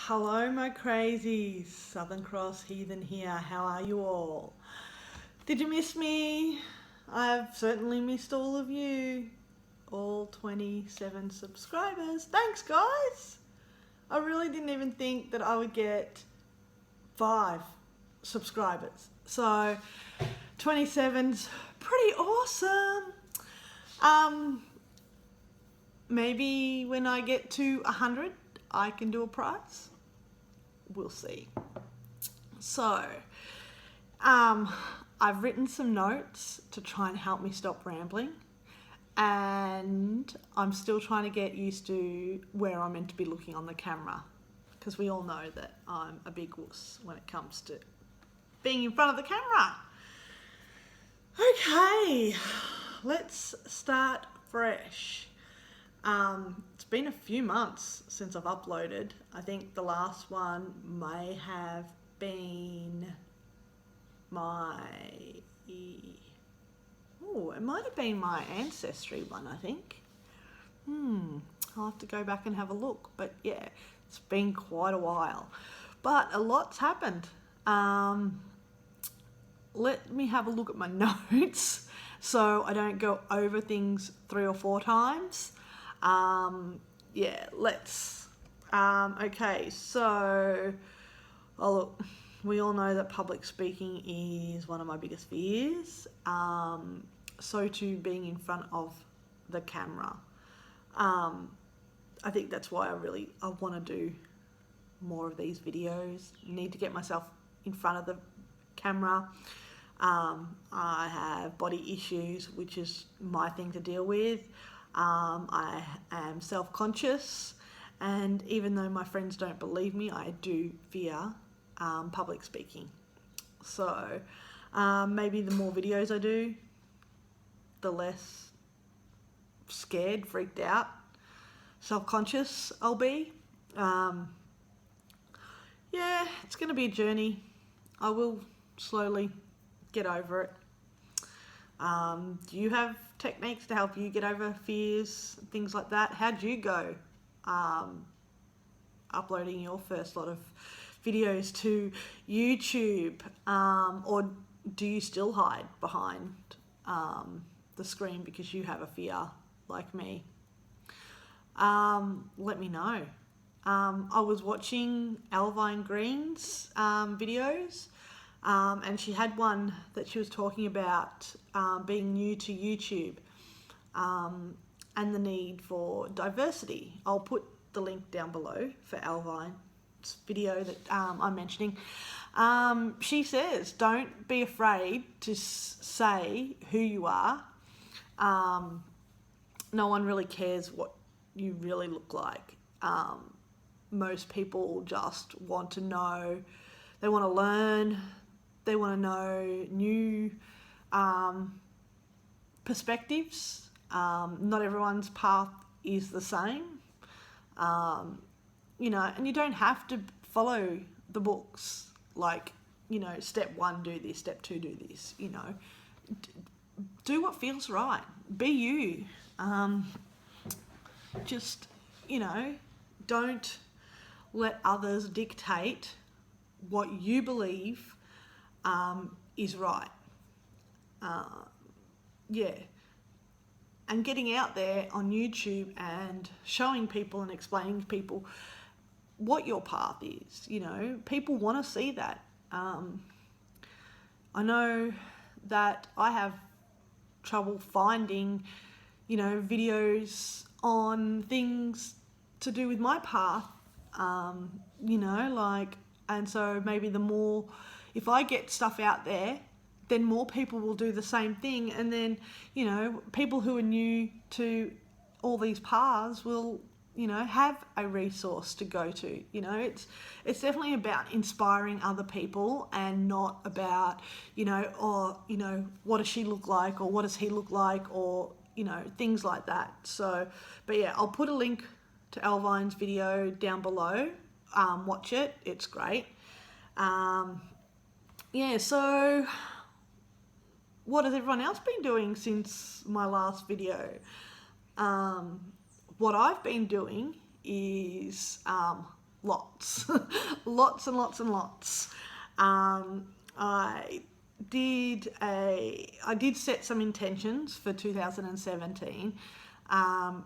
Hello my crazies, Southern Cross Heathen here. How are you all? Did you miss me? I've certainly missed all of you. All 27 subscribers. Thanks guys! I really didn't even think that I would get 5 subscribers. So 27's pretty awesome. Maybe when I get to 100 I can do a prize. We'll see. So, I've written some notes to try and help me stop rambling, and I'm still trying to get used to where I'm meant to be looking on the camera, because we all know that I'm a big wuss when it comes to being in front of the camera. Okay, let's start fresh. It's been a few months since I've uploaded. I think the last one may have been it might have been my ancestry one, I think. I'll have to go back and have a look, but yeah, it's been quite a while, but a lot's happened. Let me have a look at my notes so I don't go over things 3 or 4 times. Okay, so, look, we all know that public speaking is one of my biggest fears. So too being in front of the camera. I think that's why I want to do more of these videos. Need to get myself in front of the camera. I have body issues, which is my thing to deal with. I am self-conscious, and even though my friends don't believe me, I do fear public speaking. So maybe the more videos I do, the less scared, freaked out, self-conscious I'll be. Yeah, it's going to be a journey. I will slowly get over it. Do you have techniques to help you get over fears, things like that? How'd you go uploading your first lot of videos to YouTube? Or do you still hide behind the screen because you have a fear like me? Let me know. I was watching Alvine Green's videos, and she had one that she was talking about being new to YouTube and the need for diversity. I'll put the link down below for Alvine's video that I'm mentioning. She says, don't be afraid to say who you are. No one really cares what you really look like. Most people just want to know, they want to learn, they want to know new perspectives. Not everyone's path is the same. You know, and you don't have to follow the books, like, you know, step 1, do this, step 2, do this, you know. Do what feels right. Be you. Just, you know, don't let others dictate what you believe is right. Yeah. And getting out there on YouTube and showing people and explaining to people what your path is, you know, people want to see that. I know that I have trouble finding, you know, videos on things to do with my path, you know, like, and so maybe the more, if I get stuff out there, then more people will do the same thing, and then, you know, people who are new to all these paths will, you know, have a resource to go to. You know, it's definitely about inspiring other people and not about, you know, or, you know, what does she look like, or what does he look like, or, you know, things like that. So, but yeah, I'll put a link to Alvine's video down below. Watch it, it's great. Yeah, so what has everyone else been doing since my last video? What I've been doing is lots, lots and lots and lots. I did set some intentions for 2017,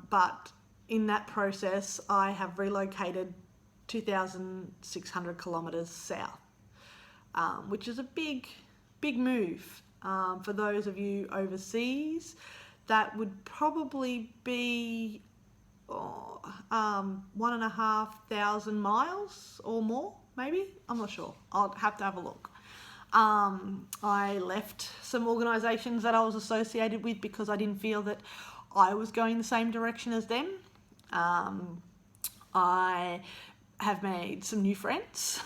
but in that process, I have relocated 2,600 kilometres south, which is a big move. For those of you overseas, that would probably be 1,500 miles or more, maybe. I'm not sure. I'll have to have a look. I left some organisations that I was associated with because I didn't feel that I was going the same direction as them. I have made some new friends.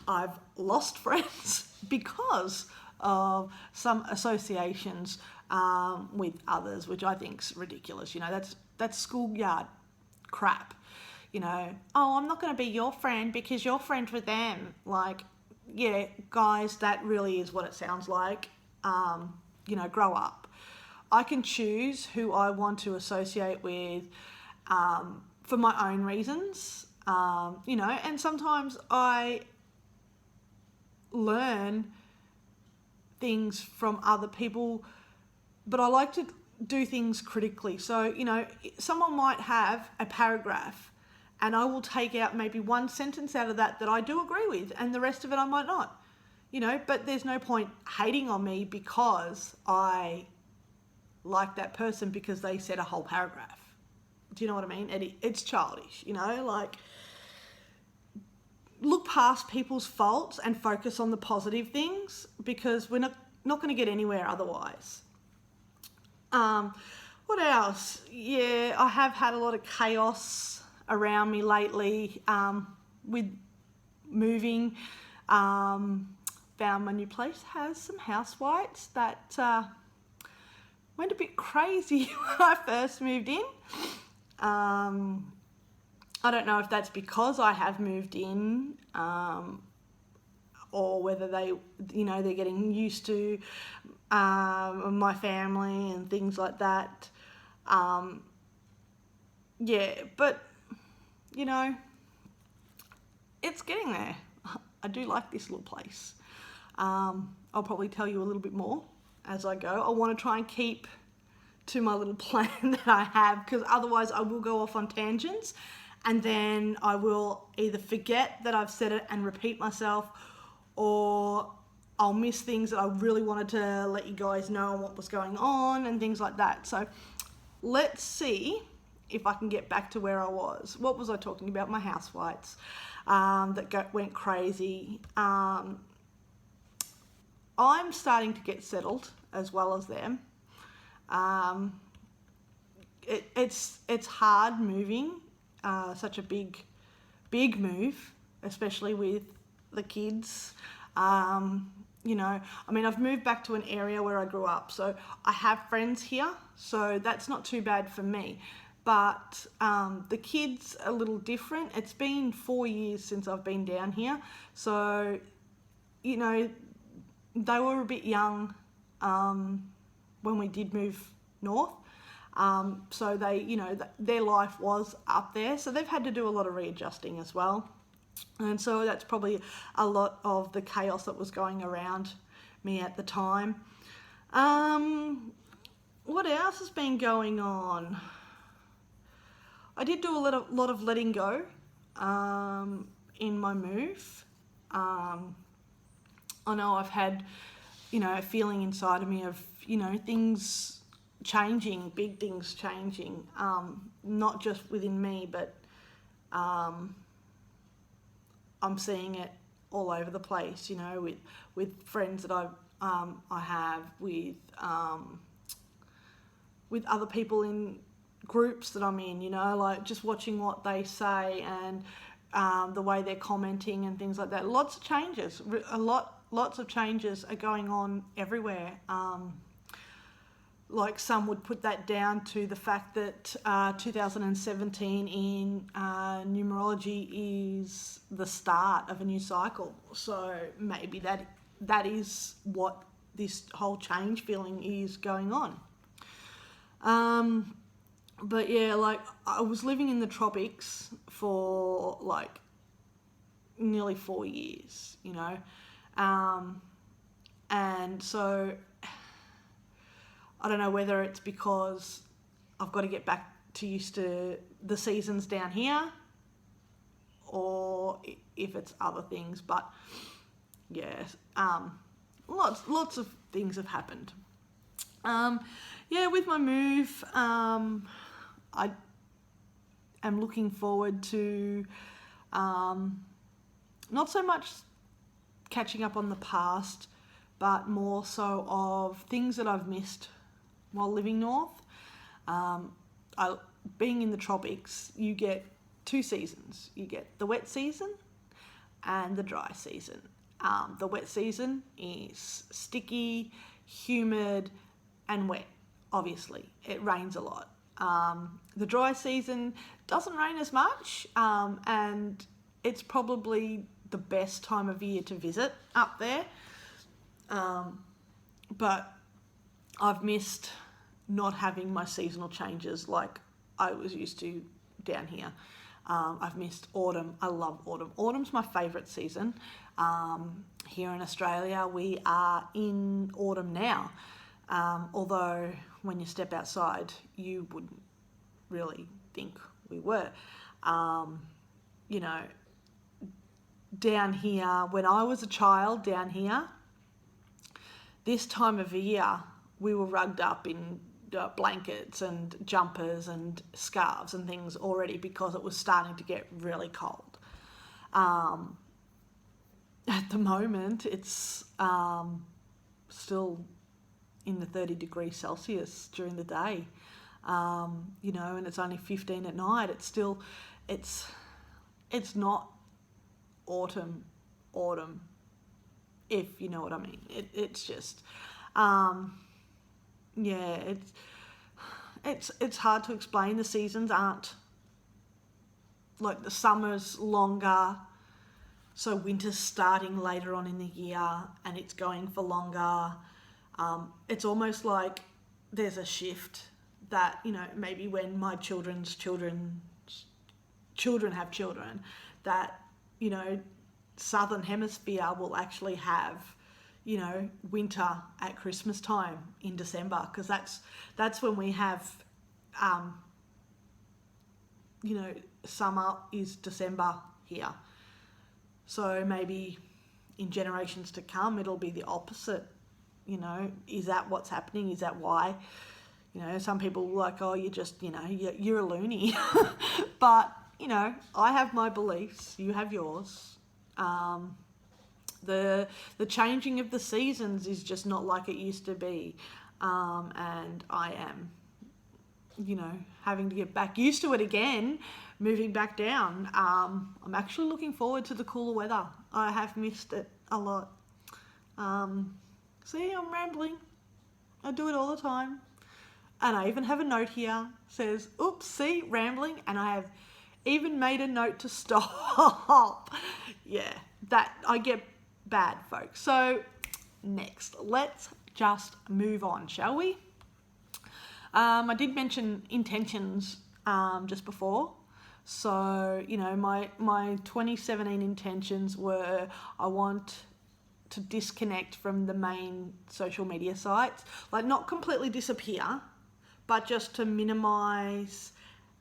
I've lost friends because of some associations with others, which I think's ridiculous. You know, that's schoolyard crap. You know, oh, I'm not going to be your friend because you're friends with them. Like, yeah, guys, that really is what it sounds like. You know, grow up. I can choose who I want to associate with for my own reasons. You know, and sometimes I learn things from other people, but I like to do things critically. So, you know, someone might have a paragraph and I will take out maybe one sentence out of that I do agree with, and the rest of it I might not. You know, but there's no point hating on me because I like that person because they said a whole paragraph. Do you know what I mean? It's childish, you know, like, look past people's faults and focus on the positive things, because we're not going to get anywhere otherwise. What else? Yeah, I have had a lot of chaos around me lately with moving. Found my new place has some housewites that went a bit crazy when I first moved in. I don't know if that's because I have moved in, or whether they, you know, they're getting used to my family and things like that. Yeah, but, you know, it's getting there. I do like this little place. I'll probably tell you a little bit more as I go. I want to try and keep to my little plan that I have, because otherwise I will go off on tangents, and then I will either forget that I've said it and repeat myself, or I'll miss things that I really wanted to let you guys know what was going on and things like that. So let's see if I can get back to where I was. What was I talking about? My housewites that went crazy. I'm starting to get settled as well as them. It's hard moving, such a big move, especially with the kids. You know, I mean, I've moved back to an area where I grew up, so I have friends here, so that's not too bad for me. But the kids are a little different. It's been 4 years since I've been down here, so, you know, they were a bit young when we did move north. So they, you know, their life was up there, so they've had to do a lot of readjusting as well. And so that's probably a lot of the chaos that was going around me at the time. What else has been going on? I did do a lot of letting go in my move. I know I've had, you know, a feeling inside of me of, you know, things changing, big things changing, not just within me, but I'm seeing it all over the place, you know, with friends that I have, with other people in groups that I'm in, you know, like just watching what they say and the way they're commenting and things like that. Lots of changes, lots of changes are going on everywhere. Like some would put that down to the fact that 2017 in numerology is the start of a new cycle. So maybe that is what this whole change feeling is going on. But yeah, like I was living in the tropics for like nearly 4 years, you know. And so I don't know whether it's because I've got to get back to used to the seasons down here, or if it's other things, but yeah, lots of things have happened. Yeah, with my move, I am looking forward to not so much catching up on the past, but more so of things that I've missed while living north. Being in the tropics, you get 2 seasons. You get the wet season and the dry season. The wet season is sticky, humid, and wet, obviously. It rains a lot. The dry season doesn't rain as much, and it's probably the best time of year to visit up there. But I've missed not having my seasonal changes like I was used to down here. I've missed autumn. I love autumn. Autumn's my favourite season. Here in Australia, we are in autumn now. Although when you step outside, you wouldn't really think we were. You know, down here, when I was a child down here, this time of year, we were rugged up in blankets and jumpers and scarves and things already because it was starting to get really cold. At the moment, it's still in the 30 degrees Celsius during the day, you know, and it's only 15 at night. It's not autumn, if you know what I mean. It's just, yeah, it's hard to explain. The seasons aren't, like, the summer's longer, so winter's starting later on in the year and it's going for longer. It's almost like there's a shift that, you know, maybe when my children's children have children, that, you know, southern hemisphere will actually have, you know, winter at Christmas time in December, because that's when we have, you know, summer is December here. So maybe in generations to come, it'll be the opposite. You know, is that what's happening? Is that why? You know, some people are like, oh, you're just, you know, you're a loony. But, you know, I have my beliefs, you have yours. The changing of the seasons is just not like it used to be. And I am, you know, having to get back used to it again, moving back down. I'm actually looking forward to the cooler weather. I have missed it a lot. See, I'm rambling. I do it all the time. And I even have a note here, says, oops, see, rambling. And I have even made a note to stop. Yeah, that I get bad, folks. So next, let's just move on, shall we? I did mention intentions just before. So, you know, my 2017 intentions were, I want to disconnect from the main social media sites, like not completely disappear, but just to minimize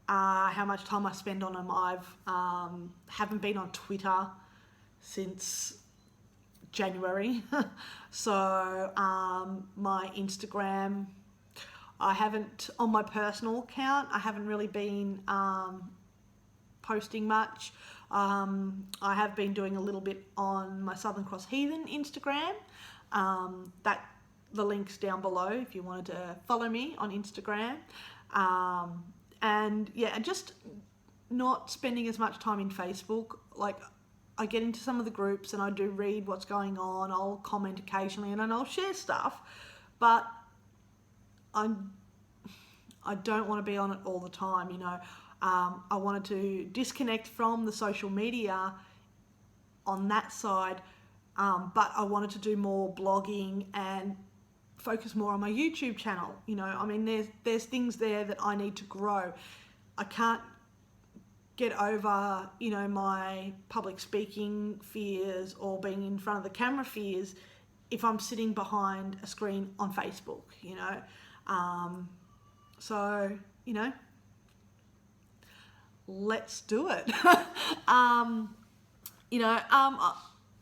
how much time I spend on them. I've haven't been on Twitter since January. So my Instagram, I haven't, on my personal account, I haven't really been posting much. I have been doing a little bit on my Southern Cross Heathen Instagram. The link's down below if you wanted to follow me on Instagram. And yeah, just not spending as much time in Facebook. Like, I get into some of the groups and I do read what's going on. I'll comment occasionally and then I'll share stuff, but I don't want to be on it all the time, you know. I wanted to disconnect from the social media on that side, but I wanted to do more blogging and focus more on my YouTube channel. You know, I mean, there's things there that I need to grow. I can't get over, you know, my public speaking fears or being in front of the camera fears if I'm sitting behind a screen on Facebook, you know. So, you know, let's do it. I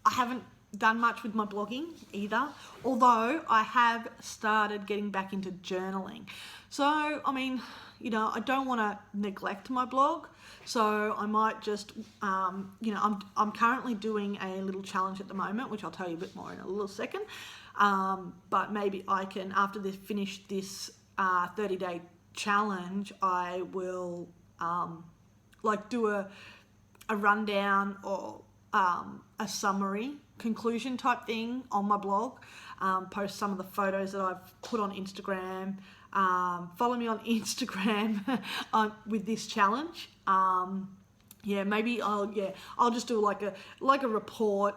haven't done much with my blogging either, although I have started getting back into journaling. So, I mean, you know, I don't want to neglect my blog, so I might just, I'm currently doing a little challenge at the moment, which I'll tell you a bit more in a little second, but maybe I can, after this, finish this 30-day challenge, I will do a rundown or a summary conclusion type thing on my blog, post some of the photos that I've put on Instagram, follow me on Instagram with this challenge. Maybe I'll just do like a report,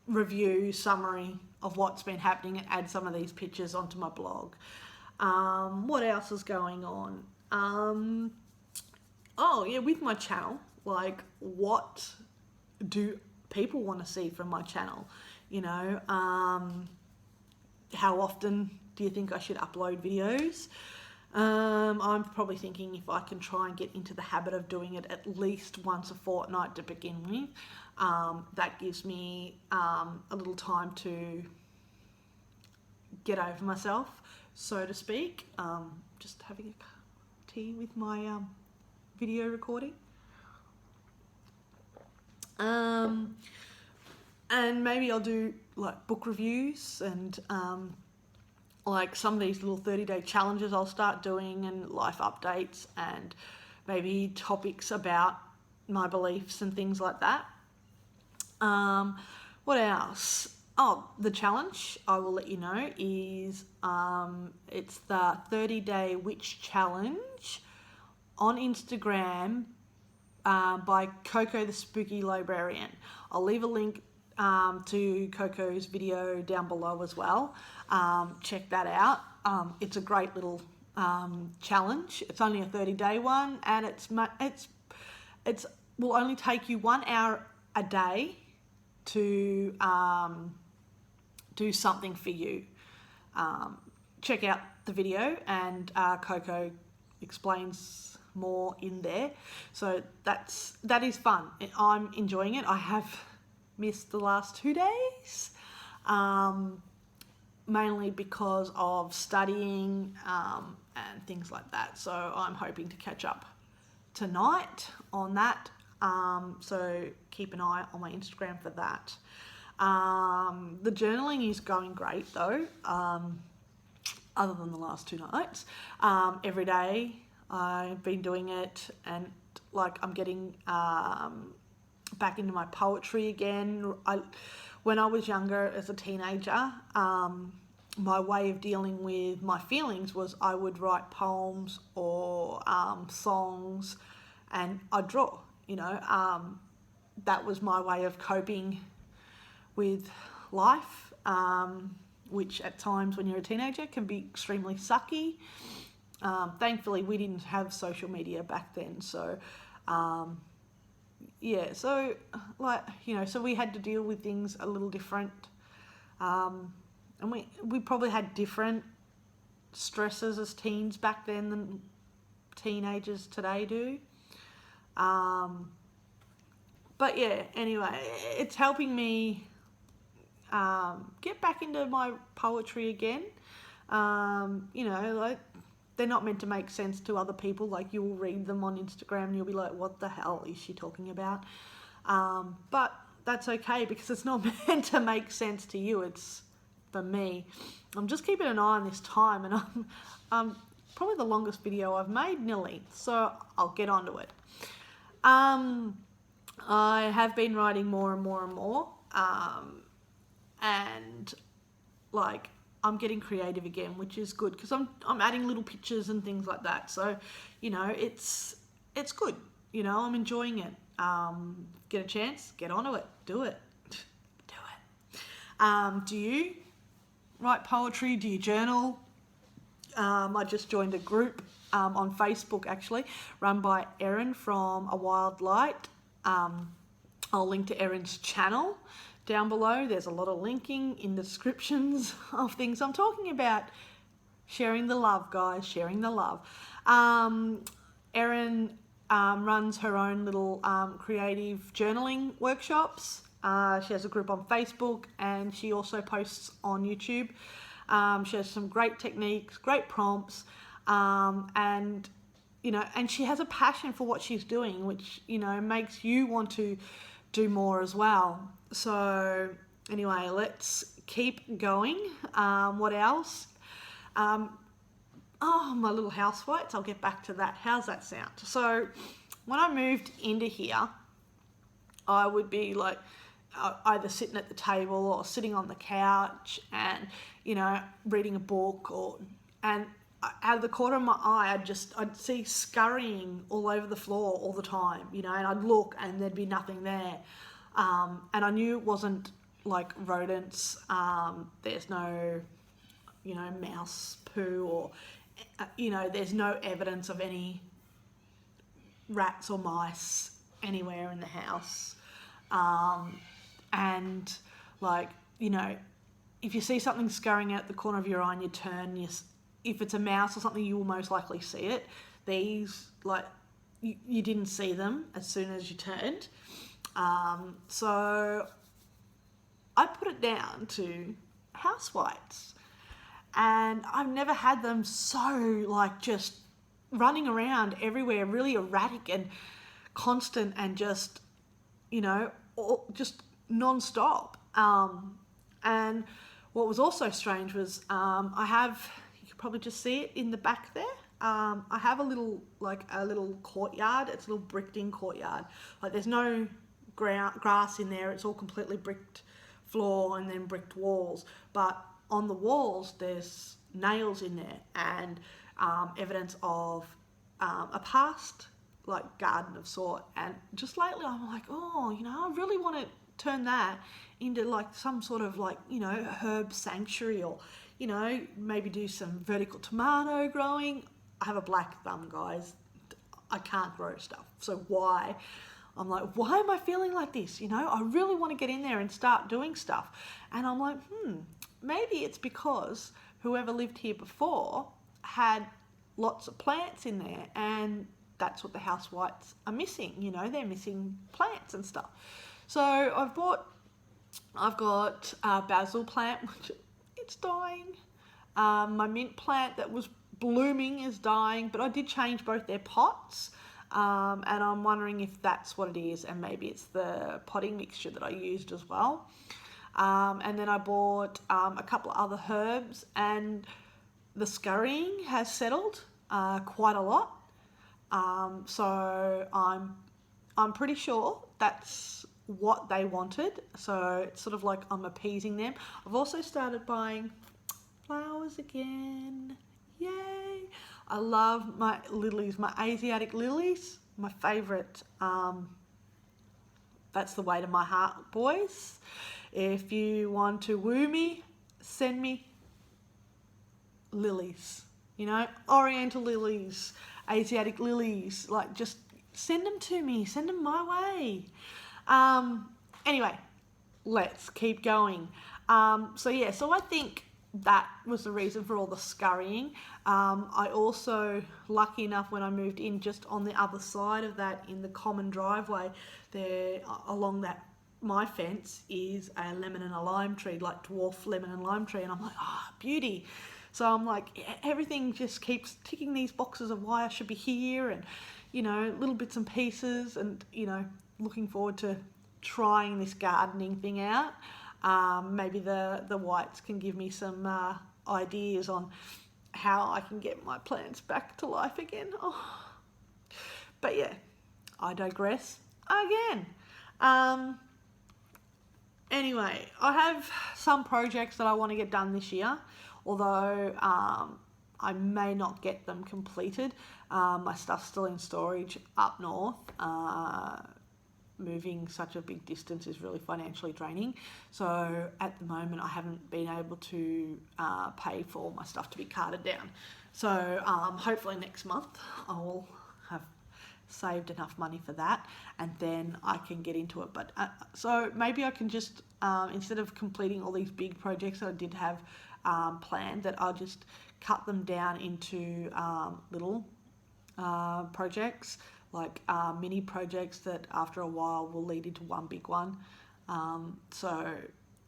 review, summary of what's been happening and add some of these pictures onto my blog. What else is going on? With my channel, like, what do people want to see from my channel? You know, how often do you think I should upload videos? I'm probably thinking if I can try and get into the habit of doing it at least once a fortnight to begin with, that gives me a little time to get over myself, so to speak. Just having a cup of tea with my video recording. And maybe I'll do like book reviews and like some of these little 30-day challenges I'll start doing, and life updates, and maybe topics about my beliefs and things like that. What else? Oh, the challenge, I will let you know, is it's the 30-day witch challenge on Instagram by Coco the Spooky Librarian. I'll leave a link to Coco's video down below as well. Check that out. It's a great little challenge. It's only a 30-day one, and it's will only take you 1 hour a day to do something for you. Check out the video, and Coco explains more in there. So that is fun. I'm enjoying it. I have missed the last 2 days, mainly because of studying and things like that. So I'm hoping to catch up tonight on that. So keep an eye on my Instagram for that. The journaling is going great though, other than the last 2 nights. Every day I've been doing it, and like I'm getting back into my poetry again. When I was younger as a teenager, my way of dealing with my feelings was I would write poems or songs, and I'd draw, you know. That was my way of coping with life, which at times when you're a teenager can be extremely sucky. Thankfully we didn't have social media back then, so so like, you know, so we had to deal with things a little different, and we probably had different stresses as teens back then than teenagers today do. But yeah, anyway, it's helping me get back into my poetry again. You know, like, they're not meant to make sense to other people. Like, you'll read them on Instagram and you'll be like, what the hell is she talking about? But that's okay, because it's not meant to make sense to you. It's for me. I'm just keeping an eye on this time, and I'm probably the longest video I've made, nearly. So I'll get onto it. I have been writing more and more and more. And like, I'm getting creative again, which is good, because I'm adding little pictures and things like that. So, you know, it's good. You know, I'm enjoying it. Get a chance, get onto it, do it. Do it. Do you write poetry? Do you journal? I just joined a group on Facebook, actually, run by Erin from A Wild Light. I'll link to Erin's channel down below. There's a lot of linking in the descriptions of things I'm talking about. Sharing the love, guys, sharing the love. Erin runs her own little creative journaling workshops. She has a group on Facebook, and she also posts on YouTube. She has some great techniques, great prompts, and she has a passion for what she's doing, which makes you want to do more as well. So anyway, let's keep going. What else? My little housewites, I'll get back to that. How's that sound? So when I moved into here, I would be like either sitting at the table or sitting on the couch and reading a book, and out of the corner of my eye I'd see scurrying all over the floor all the time, and I'd look and there'd be nothing there, and I knew it wasn't like rodents. There's no mouse poo, or there's no evidence of any rats or mice anywhere in the house. And if you see something scurrying out the corner of your eye and you turn, if it's a mouse or something, you will most likely see it. These, you didn't see them as soon as you turned. So I put it down to housewives. And I've never had them so just running around everywhere, really erratic and constant, and just non-stop. And what was also strange was you could probably just see it in the back there. I have a little courtyard. It's a little bricked in courtyard. There's no grass in there. It's all completely bricked floor and then bricked walls. But on the walls, there's nails in there and evidence of a past garden of sort. And just lately I'm like, I really want to turn that into some sort of herb sanctuary, or maybe do some vertical tomato growing. I have a black thumb, guys. I can't grow stuff, so why am I feeling like this? I really want to get in there and start doing stuff. And I'm like, maybe it's because whoever lived here before had lots of plants in there, and that's what the housewives are missing. They're missing plants and stuff. So I've got a basil plant, which it's dying. My mint plant that was blooming is dying, but I did change both their pots, and I'm wondering if that's what it is, and maybe it's the potting mixture that I used as well. And then I bought a couple of other herbs, and the scurrying has settled quite a lot. So I'm pretty sure that's what they wanted. So it's sort of like I'm appeasing them. I've also started buying flowers again. Yay! I love my lilies, my Asiatic lilies, my favourite. That's the way to my heart, boys. If you want to woo me, send me lilies, Oriental lilies, Asiatic lilies, just send them to me, send them my way. Anyway, let's keep going. So I think that was the reason for all the scurrying. I also, lucky enough, when I moved in, just on the other side of that, in the common driveway there, along that my fence, is a lemon and a lime tree, dwarf lemon and lime tree, and I'm like, beauty. So I'm like, everything just keeps ticking these boxes of why I should be here, and little bits and pieces, and looking forward to trying this gardening thing out. Maybe the whites can give me some ideas on how I can get my plants back to life again. But yeah, I digress again. Anyway, I have some projects that I want to get done this year, although I may not get them completed. My stuff's still in storage up north. moving such a big distance is really financially draining. So at the moment, I haven't been able to pay for all my stuff to be carted down. So hopefully next month I will have saved enough money for that, and then I can get into it. But so maybe I can just instead of completing all these big projects that I did have planned, that I'll just cut them down into little projects, like mini projects that after a while will lead into one big one. So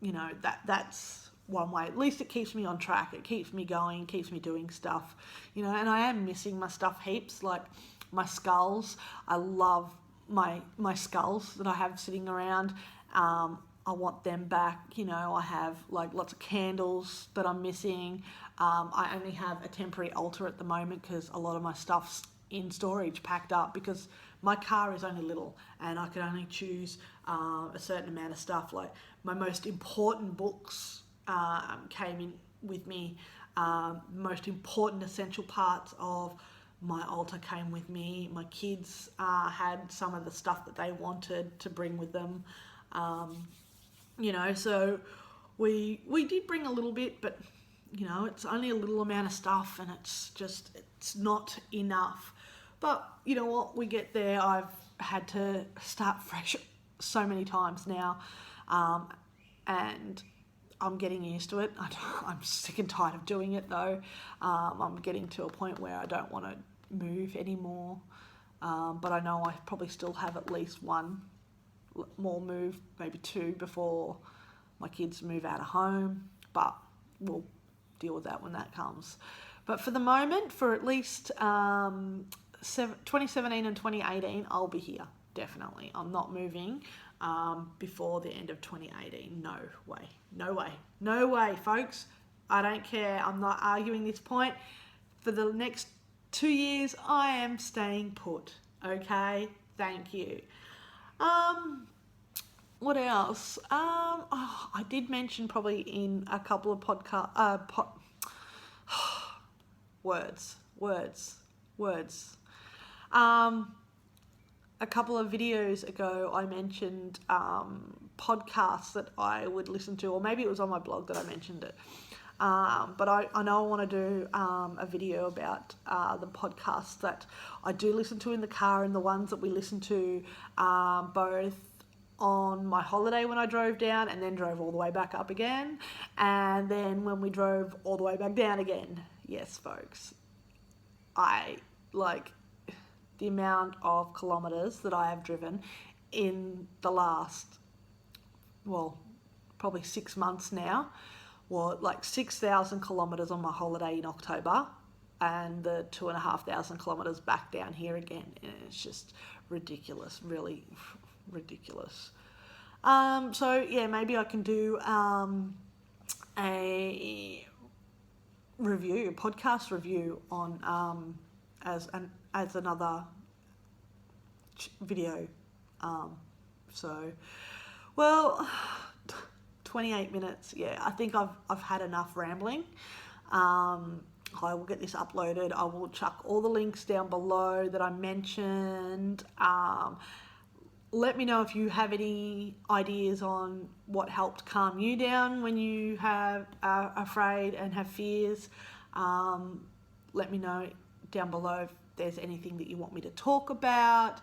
you know, that's one way. At least it keeps me on track. It keeps me going, keeps me doing stuff, you know. And I am missing my stuff heaps, like my skulls. I love my skulls that I have sitting around. I want them back, you know. I have like lots of candles that I'm missing. I only have a temporary altar at the moment because a lot of my stuff's in storage, packed up, because my car is only little and I can only choose a certain amount of stuff. Like my most important books came in with me. Most important essential parts of my altar came with me. My kids had some of the stuff that they wanted to bring with them. You know, so we did bring a little bit, but you know, it's only a little amount of stuff, and it's not enough. But you know what, we get there. I've had to start fresh so many times now, and I'm getting used to it. I'm sick and tired of doing it though. I'm getting to a point where I don't want to move anymore, but I know I probably still have at least one more move, maybe two, before my kids move out of home, but we'll deal with that when that comes. But for the moment, for at least 2017 and 2018, I'll be here, definitely. I'm not moving before the end of 2018. No way, folks. I don't care. I'm not arguing this point. For the next 2 years, I am staying put. Okay? Thank you. What else? I did mention probably in a couple of words. A couple of videos ago, I mentioned podcasts that I would listen to, or maybe it was on my blog that I mentioned it. But I know I want to do a video about the podcasts that I do listen to in the car, and the ones that we listen to both on my holiday when I drove down and then drove all the way back up again, and then when we drove all the way back down again. Yes, folks, I like the amount of kilometres that I have driven in the last, well, probably 6 months now. Well, like 6,000 kilometres on my holiday in October, and the 2,500 kilometres back down here again. And it's just ridiculous, really ridiculous. So yeah, maybe I can do a podcast review on as another video. So, well, 28 minutes. Yeah, I think I've had enough rambling. I will get this uploaded. I will chuck all the links down below that I mentioned. Let me know if you have any ideas on what helped calm you down when you are afraid and have fears. Let me know down below if there's anything that you want me to talk about,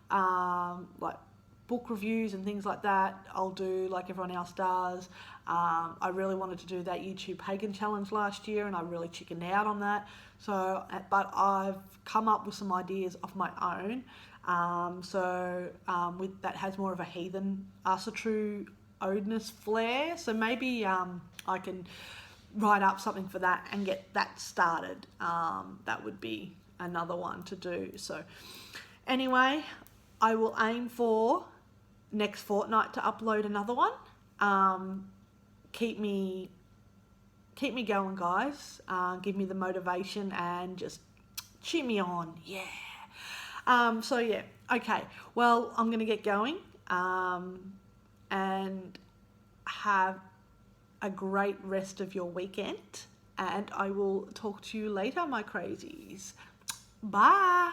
like book reviews and things like that. I'll do like everyone else does. I really wanted to do that YouTube Pagan Challenge last year, and I really chickened out on that. So, but I've come up with some ideas of my own. With that has more of a heathen, true Odinist flair. So maybe I can write up something for that and get that started. That would be another one to do. So anyway, I will aim for next fortnight to upload another one. Keep me going, guys. Give me the motivation and just cheer me on. Yeah. So yeah, okay. Well, I'm going to get going, and have a great rest of your weekend, and I will talk to you later, my crazies. Bye.